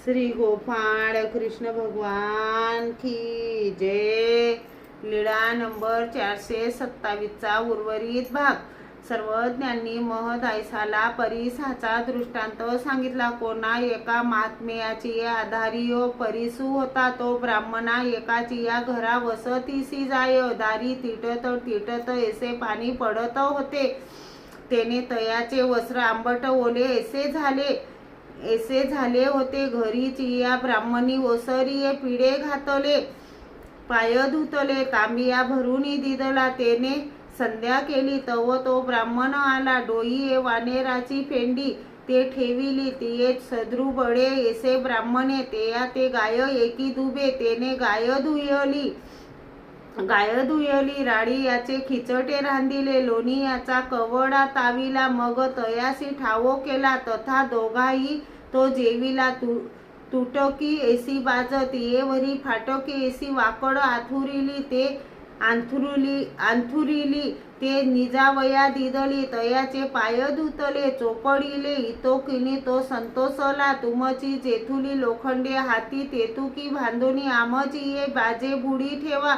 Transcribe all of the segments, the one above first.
श्री गोपाळ कृष्ण भगवान की जय। लीळा नंबर 427चा उर्वरित भाग। सर्वज्ञांनी महदायसाला परीसाचा दृष्टांत सांगितला। कोणा एका महात्म्याची आधारी परिसू होता। तो ब्राह्मणा एकाची या घरा वसतीसी जाय। दारी तिटत तिटत ऐसे पाणी पडत होते। तेने तयाचे वस्त्र आंबट ओले ऐसे झाले होते। घरी चिया ब्राह्मणी ओसरी पिढे घातले, पाय धुतले, तांबिया भरुनी दिदला। तेने संध्या केली तव तो ब्राह्मण आला। डोई वानेराची फेंडी ते ठेविली, तिये सद्रू बडे ऐसे ब्राह्मणे। तेया ते गाय एकी दुबे, तेने गाय धुयली। राडी याचे खिचटे रांधिले, लोणी याचा कवडा ताविला। मग तयासी ठावो केला, तथा दोघाही तो जेविला। तुटकी ऐसी बाजत, येवरी फाटकी ऐसी वाकड आथुरिली ते निजावया दिदली। तयाचे पाय धुतले, चोपडिले, इतोकिनी तो संतोषला। तुमची जेथुली लोखंडे हाती, तेतुकी बांधोनी आमची ये बाजे बुडी ठेवा।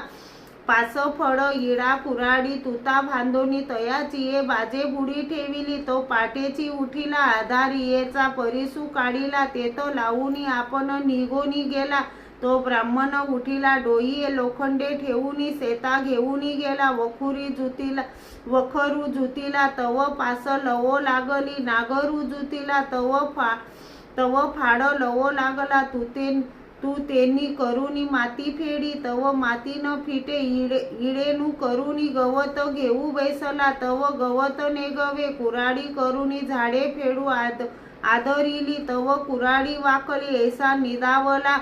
पाच फळ इडा कुराडी तुता बांधोनी, तयाची ये बाजे बुडी ठेविली। तो पाटेची उठिला, आधारी येचा परिसू काढिला। तेथ लावूनी आपण निघोनी गेला। तो ब्राह्मण उठिला, डोई लोखंडे ठेवूनी शेता घेऊनी गेला। वखरू जुतिला तव पास लवो लागली, नागरू जुतिला तव फाड लवो लागला। तू तेनी करुनी माती फेडी, तव माती न फिटे। इडेनु करुनी गवत घेऊ बैसला, तव गवत ने गवे। कुराडी करुनी झाडे फेडू आदरिली, तव कुराडी वाकली। ऐसा निदावला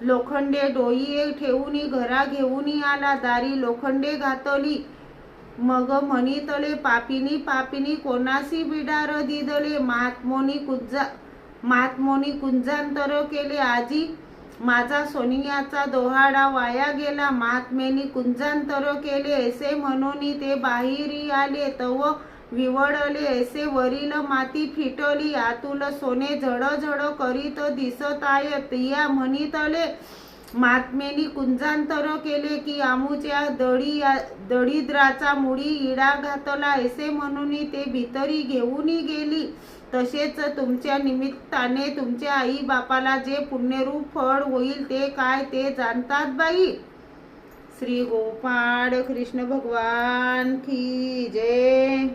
लोखंडे डोई ठेवूनी घरा घेऊनी आला। दारी लोखंडे घातली, मग म्हणितले पापिनी कोणासी बिडार दिदले। महात्मोनी कुंजांतर केले, आजी माझा सोनियाचा दोहाडा वाया गेला। महात्मेनी कुंजांतर केले ऐसे म्हणून ते बाहेरी आले। तव विवडले ऐसे वरील माती फिटली, आतुल सोने झड करीत दिसत आहे। तिया म्हणितले महात्मेनी कुंजांतर केले, की आमुच्या दळिद्राचा मुडी इडा घातला। ऐसे म्हणून ते भितरी घेऊनी गेली। तसेच तुमच्या निमित्ताने तुमच्या आई बापाला जे पुण्यरूप फळ होईल ते काय ते जाणतात बाई। श्री गोपाळ कृष्ण भगवान की जय।